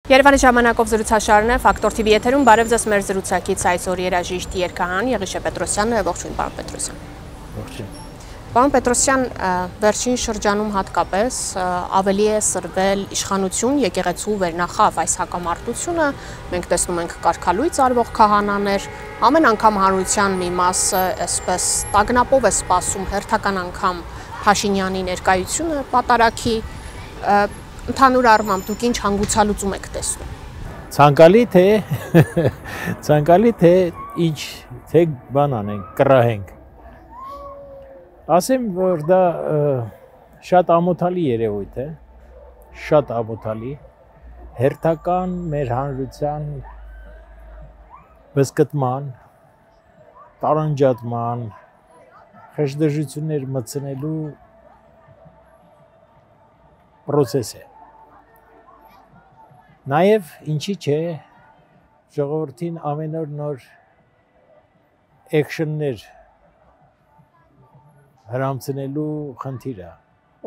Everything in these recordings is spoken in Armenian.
Երևանի ժամանակով զրուցաշարն է Ֆակտոր TV եթերում բարև ձեզ մեր զրուցակից այսօր երաժիշտ երգահան Եղիշե Պետրոսյանն է, ողջույն պարոն Պետրոսյան։ Ողջույն։ Պարոն Պետրոսյան, վերջին շրջանում հատկապես ավելի է սրվել իշխանություն, եկեղեցու վերնախավ այս հակամարտությունը, մենք տեսնում ենք կարգալույծ արվող քահանաներ, ամեն անգամ հանրության մի մասը այսպես տագնապով է սպասում հերթական անգամ Փաշինյանի ներկայությունը պատարագի, ընդհանուր առմամբ դուք ինչ հանգուցալուծում եք տեսնում։ Ցանկալի թե ինչ թե բան անենք, կռահենք։ Ասեմ, որ դա շատ ամոթալի երևույթ է, շատ ամոթալի, հերթական մեր հանրության բզկտման, տարանջատման, խժդժություններ մտցնելու պրոցես է։ Նաև ինչի՞ չէ ժողովրդին ամեն օր նոր էքշններ հրամցնելու խնդիրը։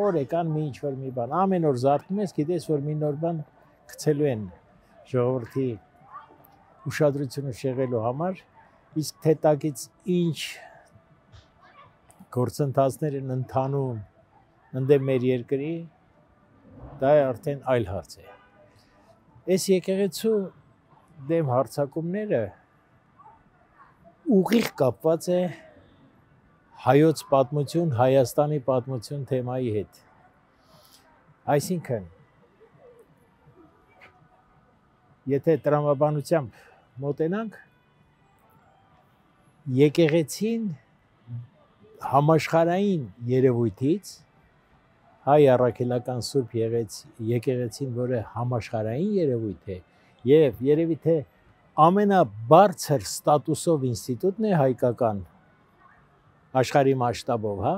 Օրեկան մի ինչ-որ մի բան, ամեն օր զարթնում ես, գիտես, որ մի նոր բան գցելու են ժողովրդի ուշադրությունը շեղելու համար, իսկ թե տակից ինչ գործընթացներ են ընթանում ընդդեմ մեր երկրի, դա արդեն այլ հարց է։ Այս եկեղեցու դեմ հարձակումները ուղիղ կապված է հայոց պատմություն, Հայաստանի պատմություն թեմայի հետ։ Այսինքն, եթե տրամաբանությամբ մոտենանք, եկեղեցին համաշխարհային երևույթից հայ առաքելական Սուրբ եկեղեցին, որը համաշխարհային երևույթ է եւ երևի թե ամենաբարձր ստատուսով ինստիտուտն է հայկական աշխարհի մասշտաբով, հա,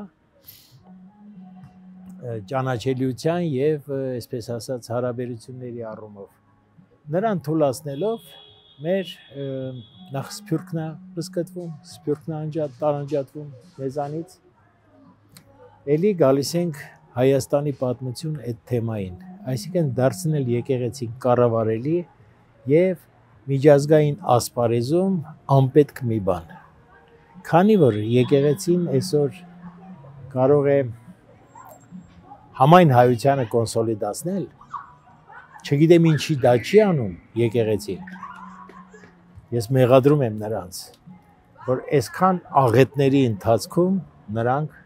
ճանաչելիության եւ այսպես ասած հարաբերությունների առումով։ Նրան թույլատնելով մեր նախ սփյուռքն է բսկտվում, սփյուռքն է տարանջատվում մեզանից, էլի գալիս ենք Հայաստանի պատմություն այդ թեմային, այսինքն դարձնել եկեղեցին կառավարելի եւ միջազգային ասպարեզում անպետք մի բան։ Քանի որ եկեղեցին այսօր կարող է համայն հայությանը կոնսոլիդացնել, չգիտեմ ինչի դա չի անում եկեղեցին։ Ես մեղադրում եմ նրանց, որ այսքան աղետների ընթացքում նրանք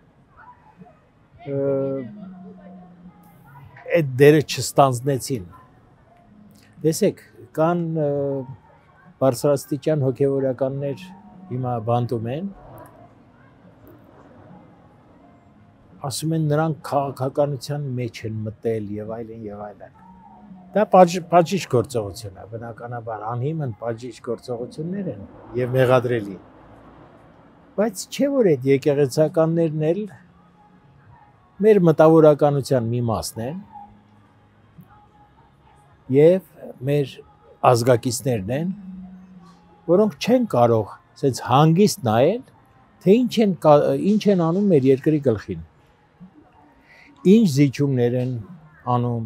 այդ դերը չստանձնեցին։ Տեսեք, կան բարձրաստիճան հոգևորականներ հիմա բանտում են, ասում են նրանք քաղաքականության մեջ են մտել եւ այլն եւ այլն։ Դա պատժիչ գործողություն է, բնականաբար անհիմն պատժիչ գործողություններ են եւ մեղադրելի։ Բայց չէ՞ որ այդ եկեղեցականներն էլ մեր մտավորականության մի մասն են եւ մեր ազգակիցներն են, որոնք չեն կարող ասես հանգիստ նայել, թե ինչ են անում մեր երկրի գլխին։ Ինչ զիջումներ են անում,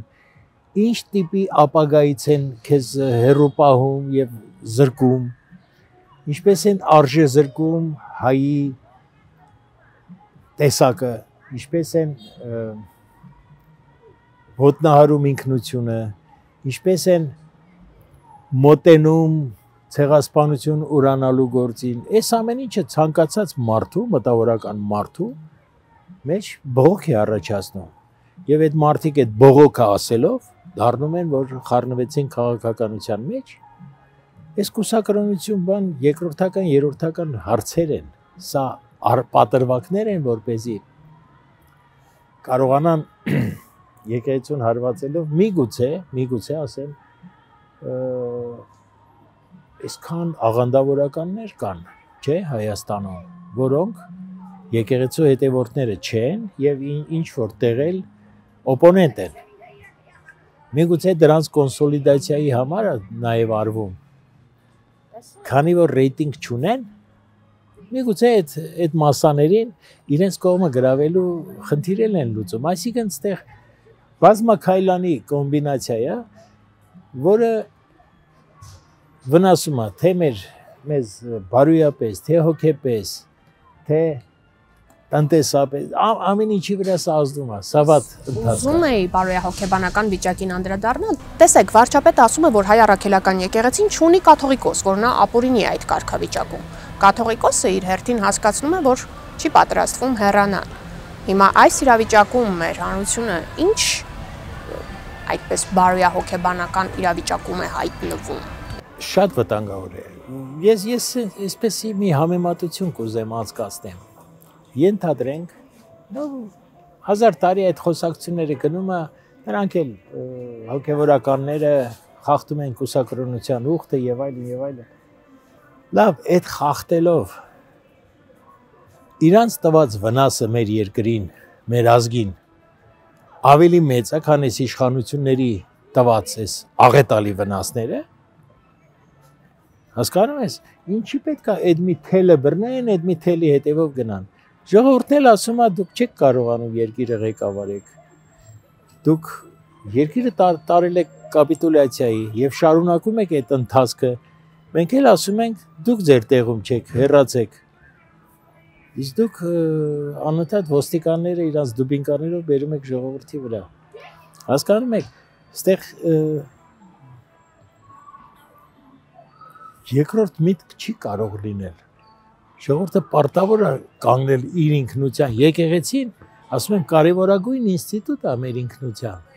ինչ տիպի ապագայից են քեզ հեռու պահում եւ զրկում, ինչպես են արժե զրկում հայի տեսակը, ինչպես են ոտնահարում ինքնությունը, ինչպես են մոտենում ցեղասպանություն ուրանալու գործին, այս ամեն ինչը ցանկացած մարդու, մտավորական մարդու մեջ բողոք է առաջացնում եւ այդ մարդիկ այդ բողոքը ասելով դառնում են, որ խառնվեցին քաղաքականության մեջ։ Այս կուսակրոնություն բան երկրորդական, երրորդական հարցեր են, սա պատրվակներ են, որպեսզի կարողանան եկեղեցուն հարվածելով միգուցե ասեմ, այսքան աղանդավորականներ կան, չէ, Հայաստանում, որոնք եկեղեցու հետևորդները չեն եւ ինչ որ տեղել օպոնենտ են։ Միգուցե դրանց կոնսոլիդացիայի համար նաեւ արվում։ Քանի որ ռեյտինգ չունեն, միգուցե այդ մասաներին իրենց կողմը գրավելու խնդիրել են լուծում, այսինքն այստեղ բազմաքայլանի կոմբինացիա է, որը վնասում է թե մեզ բարոյապես, թե հոգեպես, թե տնտեսապես, ամեն ինչի վրա սա ազդում է, սավատ ընթացք։ Ուզում էի բարոյահոգեբանական վիճակին անդրադառնալ։ Տեսեք, վարչապետը ասում է, որ հայ առաքելական եկեղեցին չունի կաթողիկոս, որ նա ապօրինի է այդ կարգավիճակում։ Կաթողիկոսը իր հերթին հասկացնում է, որ չի պատրաստվում հեռանալ։ Հիմա այս իրավիճակում մեր հանրությունը ինչ այդպես բարոյահոգեբանական իրավիճակում է հայտնվում։ Շատ վտանգավոր է։ Ես այսպեսի մի համեմատություն կուզեմ անցկացնեմ։ Ենթադրենք, 1000 տարի այդ խոսակցությունները գնում է, նրանք էլ հոգևորականները խախտում են կուսակրոնության ուխտը եւ այլն։ Լավ, այդ խախտելով իրանց տված վնասը մեր երկրին, մեր ազգին ավելի մեծ է, քան այս իշխանությունների տված այս աղետալի վնասները։ Հասկանում ես, ինչի պետք է այդ մի թելը բռնեն, այդ մի թելի հետևով գնան։ Ժողովուրդն էլ ասում է, դուք չեք կարողանում երկիրը ղեկավարեք։ Դուք երկիրը տարել եք կապիտուլյացիայի եւ շարունակում եք այդ ընթացքը։ Մենք էլ ասում ենք, դուք ձեր տեղում չեք, հեռացեք։ Իսկ դուք անընդհատ ոստիկանները իրանց դուբինկաներով բերում եք ժողովրդի վրա։ Հասկանում եք, այստեղ երկրորդ միտք չի կարող լինել։ Ժողովուրդը պարտավոր է կանգնել իր ինքնության։ Եկեղեցին, ասում եմ, կարևորագույն ինստիտուտ է մեր ինքնության։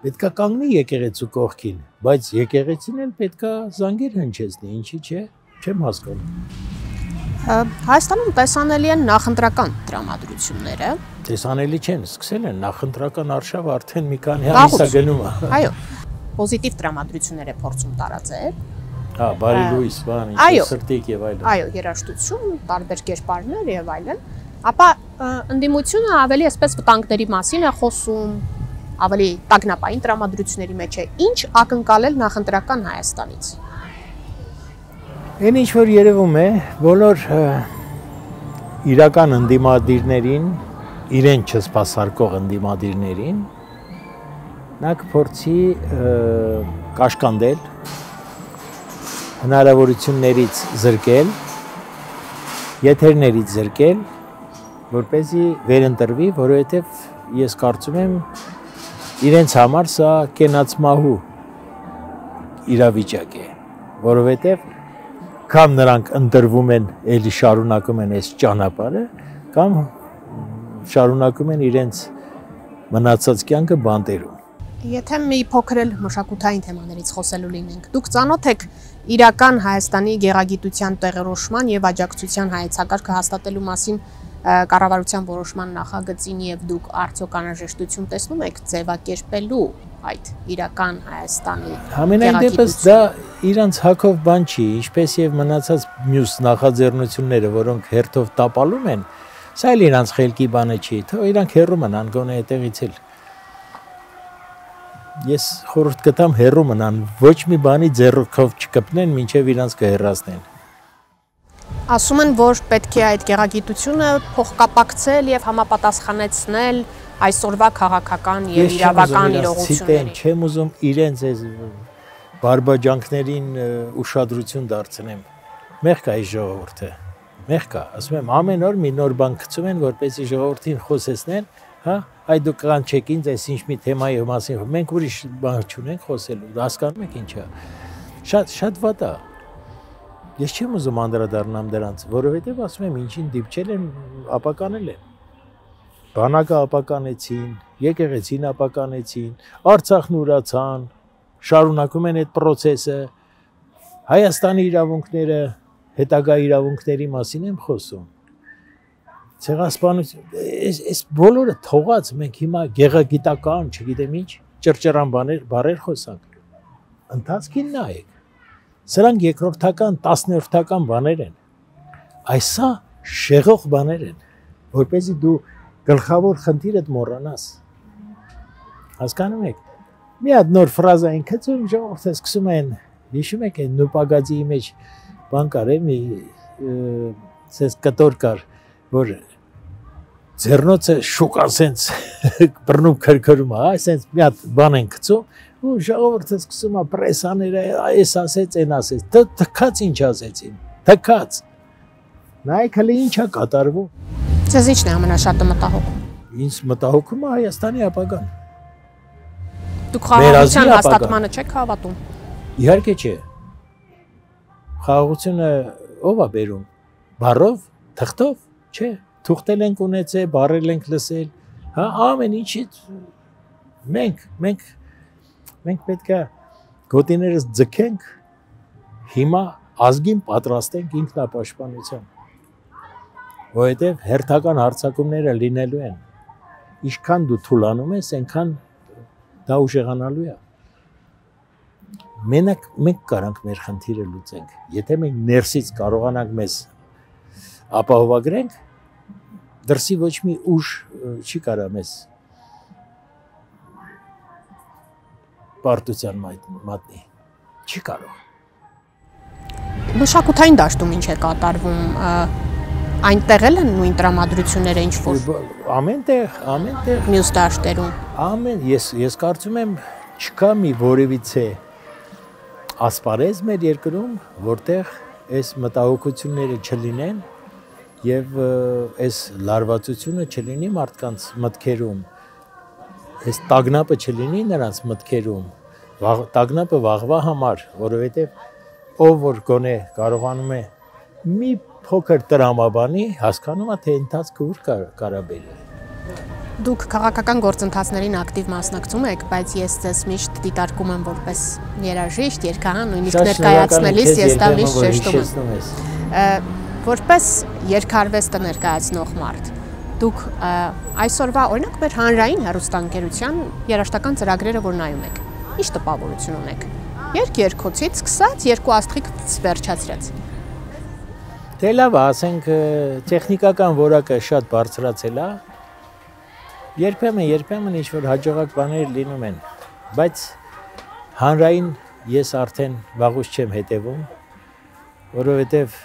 Պետք է կանգնի եկեղեցու կողքին, բայց եկեղեցին էլ պետք է զանգեր հնչեցնի, ինչի՞ չէ, չեմ հասկանում։ Հայաստանում տեսանելի են նախընտրական տրամադրությունները։ Տեսանելի չեն, սկսել են նախընտրական արշավը արդեն մի քանի ամիս է գնում է։ Այո, պոզիտիվ տրամադրություններ է փորձում տարածել։ Հա, բարի լույս, բան, ինչ սրտիկ եւ այլն։ Այո, երաժշտություն, տարբեր կերպարներ եւ այլն։ Ապա ընդդիմությունը ավելի այսպես վտանգների մասին է խոսում, ավելի տագնապային տրամադրությունների մեջ է։ Ինչ ակնկալել նախընտրական Հայաստանից։ Այն ինչ որ երևում է, բոլոր իրական ընդդիմադիրներին, իրեն չսպասարկող ընդդիմադիրներին, նա կփորձի կաշկանդել, հնարավորություններից զրկել, եթերներից զրկել, որպեսզի վերընտրվի, որովհետև ես կարծում եմ իրենց համար սա կենացմահու իրավիճակ է, որովհետև կամ նրանք ընտրվում են, էլի շարունակում են այս ճանապարհը, կամ շարունակում են իրենց մնացած կյանքը բանտերում։ Եթե մի փոքր էլ մշակութային թեմաներից խոսելու լինենք, դուք ծանոթ եք իրական Հայաստանի գեղագիտության տեղորոշման եւ աջակցության հայեցակարգը հաստատելու մասին կառավարության որոշման նախագծին եւ դուք արդյոք անհրաժեշտություն տեսնում եք ձևակերպելու այդ իրական Հայաստանի Համենայն դեպս դա իրանց հակով բան չի, ինչպես եւ մնացած մյուս նախաձեռնությունները, որոնք հերթով տապալում են, սա էլ իրանց խելքի բանը չի, թող իրանք հեռու մնան գոնե այդտեղից էլ։ Ես խորհուրդ կտամ հեռու մնան, ոչ մի բանի ձեռքով չկպնեն, մինչև իրանց կհեռացնեն։ Ասում են, որ պետք է այդ գեղագիտությունը փոխկապակցել եւ համապատասխանեցնել այսօրվա քաղաքական եւ իրավական իրողություններին։ Չեմ ուզում իրենց այս բարբաջանքներին ուշադրություն դարձնեմ։ Մեղք է այս ժողովուրդը։ Մեղք է, ասում եմ, ամեն օր մի նոր բան գցում են, որպեսզի ժողովրդին խոսեցնեն, հա, այ դուք կանչեք ինձ այս ինչ մի թեմայի մասին։ Մենք ուրիշ բան չունենք խոսելու, հասկանում եք ինչ է։ Շատ վատ է։ Ես չեմ ուզում անդրադառնամ դրանց, որովհետև ասում եմ, ինչին դիպչել են, ապականել են։ Բանակը ապականեցին, եկեղեցին ապականեցին, Արցախն ուրացան, շարունակում են այդ process-ը։ Հայաստանի իրավունքները, հետագա իրավունքների մասին եմ խոսում։ Ցեղասպանություն, այս բոլորը թողած մենք հիմա գեղագիտական, չգիտեմ ինչ, ճռճռան բառեր խոսանք։ Ընթացքին նայեք։ Սրանք երկրորդական, 10-րդական բաներ են։ Այսա շեղող բաներ են, որպեսզի դու գլխավոր խնդիրդ մոռանաս։ Հասկանում եք։ Մի հատ նոր ֆրազա են գցում, ժողովուրդը սկսում են, հիշում եք այն նուպագազիի մեջ բան կար, մի սենց կտոր կար, որ ձեռնոցը շուկա սենց բռնում քրքրում, հա, սենց մի հատ բան են գցում, ու ժողովուրդը սկսում է պրեսաները, այս ասեց, այն ասեց, թքած ինչ ասեցին, թքած։ Նայեք հələ ինչա կատարվում։ Ձեզ ինչն է ամենաշատը մտահոգում։ Ինձ մտահոգում է Հայաստանի ապագան։ Դուք խաղաղության հաստատմանը չեք հավատում։ Իհարկե չէ։ Խաղաղությունը ով է բերում։ Բառով, թղթով, չէ։ Թուղթել ենք ունեցել, բառել ենք լսել, հա, ամեն ինչից մենք պետք է գոտիներս ձգենք, հիմա ազգին պատրաստենք ինքնապաշտպանության, որովհետև հերթական հարձակումները լինելու են, ինչքան դու թուլանում ես, այնքան դա ուժեղանալու է։ Մենք կարանք մեր խնդիրը լուծենք, եթե մենք ներսից կարողանանք մեզ ապահովագրենք, դրսի ոչ մի ուժ չի կարա մեզ պարտության մատնի, չի կարող։ Մշակութային դաշտում ինչ է կատարվում, այնտեղ էլ են նույն տրամադրությունները ինչ որ ամենտեղ մյուս դաշտերում։ Ես կարծում եմ չկա մի որևիցե ասպարեզ մեր երկրում, որտեղ այս մտահոգությունները չլինեն եւ այս լարվածությունը չլինի մարդկանց մտքերում, այս տագնապը չլինի նրանց մտքերում, տագնապը վաղվա համար, որովհետեւ ով որ գոնե կարողանում է մի փոքր տրամաբանի, հասկանում է թե ընթացքը ուր կարա բերի։ Դուք քաղաքական գործընթացներին ակտիվ մասնակցում եք, բայց ես ձեզ միշտ դիտարկում եմ որպես երաժիշտ, երգահան, նույնիսկ ներկայացնելիս ես դա միշտ շեշտում եմ։ Որպես երգարվեստը ներկայացնող մարդ, դուք այսօրվա օրինակ մեր հանրային հեռուստաընկերության երաժշտական ծրագրերը որ նայում եք, ինչ տպավորություն ունեք։ Երգ-երգոցից սկսած երկու աստղիկ վերջացրած։ Դե լավ, ասենք տեխնիկական որակը շատ բարձրացել է։ Երբեմն ինչ որ հաջողակ բաներ լինում են, բայց հանրային ես արդեն վաղուց չեմ հետևում, որովհետև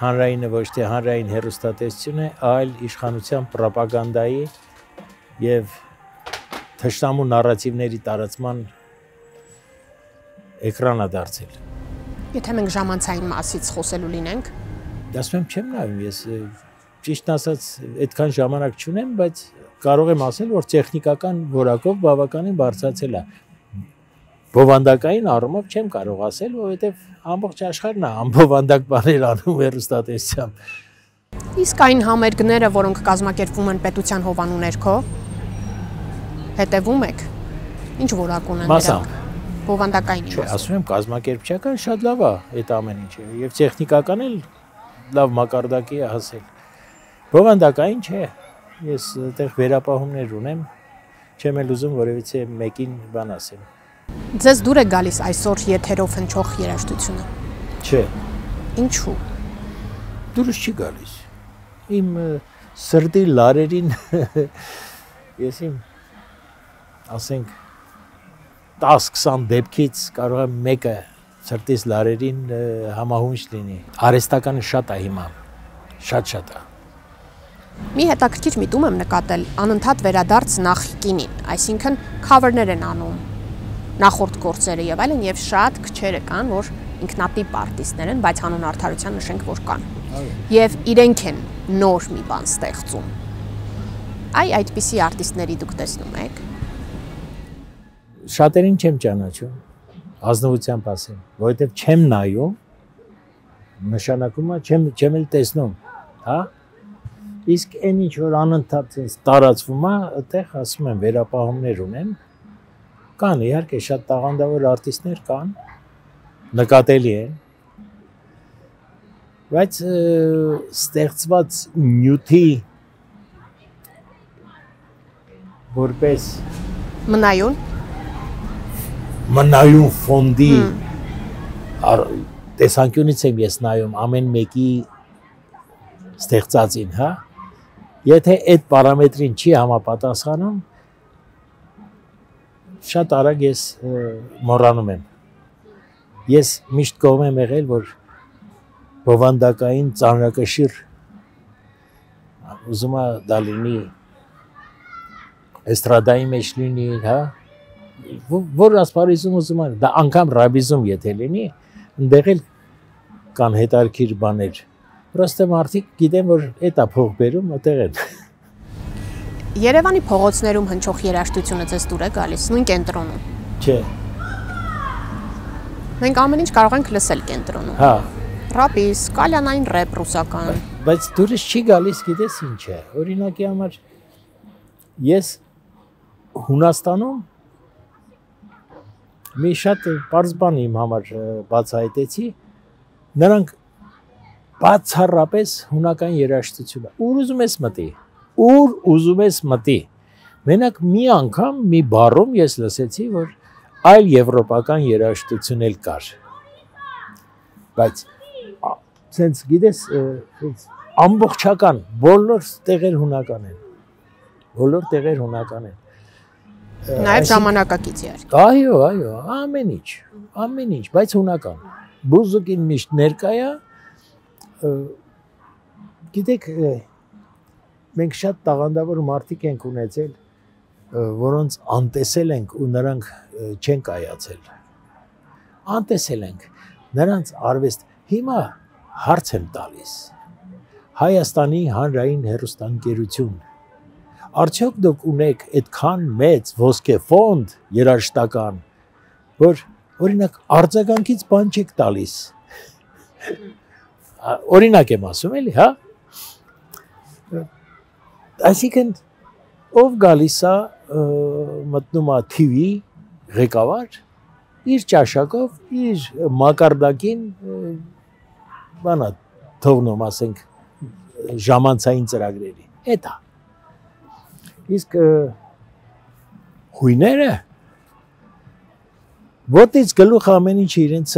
հանրայինը ոչ թե հանրային հեռուստատեսություն է, այլ իշխանության պրոպագանդայի եւ թշնամու նարատիվների տարածման էկրան է դարձել։ Եթե մենք ժամանցային մասից խոսելու լինենք, ասում եմ չեմ նայում, ես ճիշտ ասած այդքան ժամանակ չունեմ, բայց կարող եմ ասել, որ տեխնիկական որակով բավականին բարձրացել է։ Բովանդակային առումով չեմ կարող ասել, որովհետև ամբողջ աշխարհն է անբովանդակ բաներ անում հեռուստատեսությամբ։ Իսկ այն համերգները, որոնք կազմակերպվում են պետության հովանու ներքո, հետևում եք։ Ինչ որակ ունեն դրանք։ Բովանդակային։ Չէ, ասում եմ կազմակերպչական շատ լավ է այդ ամեն ինչը, եւ տեխնիկական էլ լավ մակարդակի է հասել։ Բովանդակային չէ։ Ես այդտեղ վերապահումներ ունեմ, չեմ էլ ուզում որևիցե մեկին բան ասեմ։ Ձեզ դուր է գալիս այսօր եթերով հնչող երաժշտությունը։ Չէ։ Ինչու։ Դուրս չի գալիս։ Իմ սրտի լարերին ես իմ ասենք 10-20 դեպքից կարող եմ մեկը սրտիս լարերին համահունչ լինի։ Արհեստականը շատ է հիմա։ Շատ է։ Մի հետաքրքիր միտում եմ նկատել անընդհատ վերադարձ նախկինին, այսինքն cover-ներ են անում, նախորդ գործերը եւ այլն եւ շատ քչերը կան, որ ինքնատիպ արտիստներ են, բայց հանուն արդարության նշենք, որ կան։ Եվ իրենք են նոր մի բան ստեղծում։ Այդպիսի արտիստների դուք տեսնում եք։ Շատերին չեմ ճանաչում, ազնվությամբ ասեմ, որովհետև չեմ նայում, նշանակում է չեմ էլ տեսնում, հա։ Իսկ այն ինչ որ անընդհատ տարածվում է, այդտեղ ասում եմ վերապահումներ ունեմ։ Կան իհարկե շատ տաղանդավոր արտիստներ կան, նկատելի են, բայց ստեղծված նյութի որպես մնայուն ֆոնդի տեսանկյունից եմ ես նայում ամեն մեկի ստեղծածին, հա։ Եթե այդ պարամետրին չի համապատասխանում, շատ արագ ես մոռանում եմ։ Ես միշտ կողմ եմ եղել, որ բովանդակային ծանրակշիռ ուզում է դա լինի էստրադայի մեջ լինի, հա, որ ասպարեզում ուզում են, դա անգամ ռաբիզում եթե լինի, ընդեղ էլ կան հետարքիր բաներ։ Պրոստը մարդիկ գիտեն, որ էտա փող բերում, այդտեղ են։ Երևանի փողոցներում հնչող երաժշտությունը ձեզ դուր է գալիս, նույն կենտրոնում։ Չէ։ Մենք ամեն ինչ կարող ենք լսել կենտրոնում։ Հա։ Ռապիս, կալյանային ռեփ ռուսական։ Բայց դուրս չի գալիս, գիտես ինչ է։ Օրինակի համար ես Հունաստանում մի շատ պարզ բան իմ համար բացահայտեցի, նրանք բացառապես հունական երաժշտություն։ Ուր ուզում ես մտի։ Ուր ուզում ես մտի։ Մենակ մի անգամ մի բառում ես լսեցի, որ այլ եվրոպական երաժշտություն էլ կար։ Բայց sense գիտես ամբողջական բոլոր տեղեր հունական են։ Բոլոր տեղեր հունական են։ Նաև ժամանակակից իհարկե։ Այո, ամեն ինչ, բայց հունական։ Բուզուկին միշտ ներկա է։ Գիտեք, մենք շատ տաղանդավոր մարդիկ ենք ունեցել, որոնց անտեսել ենք ու նրանք չեն կայացել։ Անտեսել ենք նրանց արվեստ։ Հիմա հարց եմ տալիս։ Հայաստանի հանրային հեռուստաընկերություն։ Արդյոք դուք ունեք այդքան մեծ ոսկե ֆոնդ երաժշտական, որ օրինակ արձագանքից բան չեք տալիս։ Օրինակ եմ ասում էլի, հա։ Այսինքն ով գալիս է մտնում է TV ղեկավար իր ճաշակով, իր մակարդակին բանա թողնում, ասենք, ժամանցային ծրագրերի։ Էդա։ Իսկ հույները ոտից գլուխ ամեն ինչ իրենց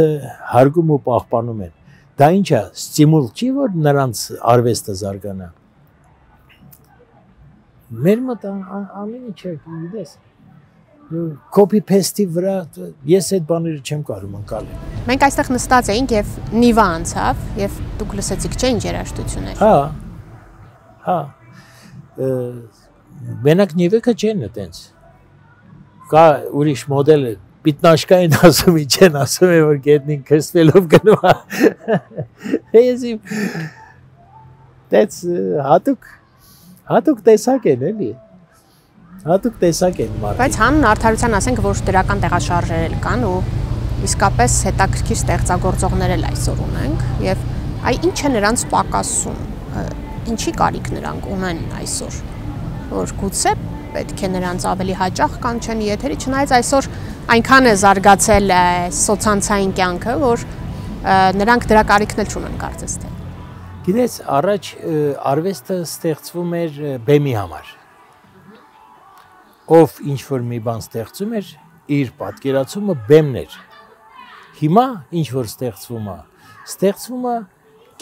հարգում ու պահպանում են։ Դա ինչ է, ստիմուլ չի, որ նրանց արվեստը զարգանա։ Մեր մոտ ամեն ինչ է, գիտես, copy-paste-ի վրա ես այդ բաները չեմ կարում անցնել։ Մենք այստեղ նստած էինք եւ Նիվա անցավ եւ դուք լսեցիք չէ ինչ երաժշտություններ։ Հա։ Մենակ Նիվեկը չեն այտենց։ Կա ուրիշ մոդել է, պիտնաշկա են ասում, չեն ասում է, որ գետնին քստվելով գնում է։ Ես that's հատուկ տեսակ են էլի։ Հատուկ տեսակ են մարդիկ։ Բայց հանուն արդարության ասենք, որ դրական տեղաշարժեր էլ կան ու իսկապես հետաքրքիր ստեղծագործողներ էլ այսօր ունենք եւ այ ինչ է նրանց պակասում։ Ինչի կարիք նրանք ունեն այսօր, որ գուցե պետք է նրանց ավելի հաճախ կանչեն եթերի, չնայած այսօր այնքան է զարգացել սոցցանցային կյանքը, որ նրանք դրա կարիքն էլ չունեն կարծես թե։ Գիտես, առաջ արվեստը ստեղծվում էր բեմի համար։ Ով ինչ որ մի բան ստեղծում էր, իր պատկերացումը բեմն էր։ Հիմա ինչ որ ստեղծվում է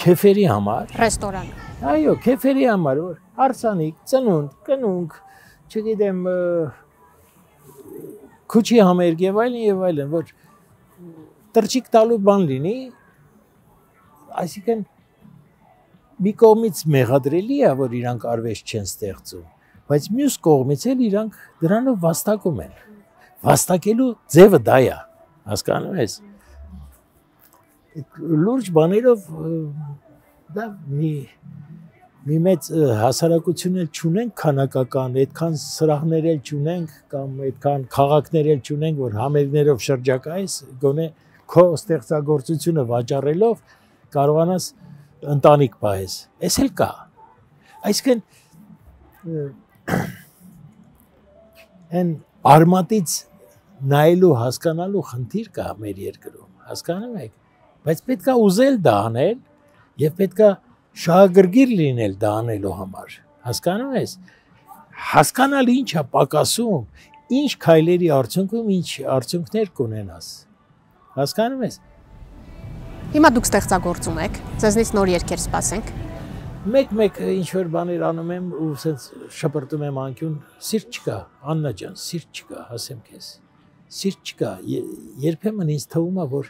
քեֆերի համար, Ռեստորան։ Այո, քեֆերի համար, որ հարսանիք, ծնունդ, կնունք, չգիտեմ, քուչի համերգ եւ այլն, որ տրճիկ տալու բան լինի, այսինքն մի կողմից մեղադրելի է, որ իրանք արվեստ չեն ստեղծում, բայց մյուս կողմից էլ իրանք դրանով վաստակում են։ Վաստակելու ձևը դա է, հասկանում ես։ Լուրջ բաներով դա մի մեծ հասարակություն էլ չունենք քանակական, այդքան սրահներ էլ չունենք կամ այդքան քաղաքներ էլ չունենք, որ համերգներով շրջակայես, գոնե քո ստեղծագործությունը վաճառելով կարողանաս ընտանիք պահես։ Էս էլ կա։ Այսինքն այն արմատից նայելու հասկանալու խնդիր կա մեր երկրում, հասկանում եք, բայց պետք է ուզել դա անել եւ պետք է շահագրգիռ լինել դա անելու համար, հասկանում ես, հասկանալ ինչ է պակասում, ինչ քայլերի արդյունքում ինչ արդյունքներ կունենաս, հասկանում ես։ Հիմա դուք ստեղծագործում եք, ձեզնից նոր երգեր սպասենք։ Մեկ ինչ որ բաներ անում եմ ու սենց շպրտում եմ անկյուն, սիրտ չկա, Աննա ջան, սիրտ չկա, ասեմ քեզ, սիրտ չկա, երբեմն ինձ թվում է, որ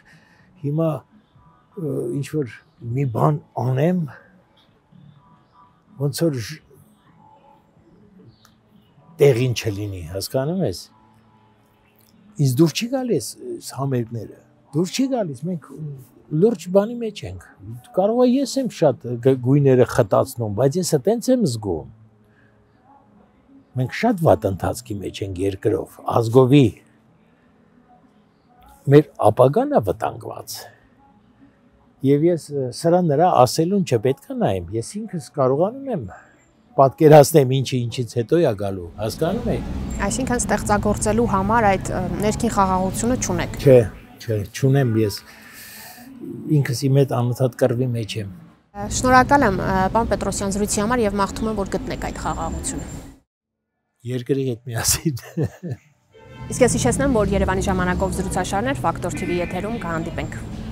հիմա ինչ որ մի բան անեմ, ոնց որ տեղին չլինի, հասկանում ես։ Իս դուր չի գալիս համերգները։ Դուր չի գալիս, մենք լուրջ բանի մեջ ենք։ Կարող է ես եմ շատ գույները խտացնում, բայց ես այտենց եմ զգում։ Մենք շատ վատ ընթացքի մեջ ենք երկրով, ազգովի։ Մեր ապագան է վտանգված։ Եվ ես սրա նրա ասելուն չպետք է նայեմ, ես ինքս կարողանում եմ պատկերացնեմ ինչից հետո է գալու, հասկանում եք։ Այսինքն ստեղծագործելու համար այդ ներքին խաղաղությունը չունեք։ Չէ, չունեմ ես ինքս իմ հետ անընդհատ կռվի մեջ եմ։ Շնորհակալ եմ պարոն Պետրոսյան զրույցի համար եւ մաղթում եմ որ գտնեք այդ խաղաղությունը։ Երկրի հետ միասին։ Իսկ ես հիշեցնեմ, որ Երևանի ժամանակով զրուցաշարներ Ֆակտոր TV եթերում կհանդիպենք։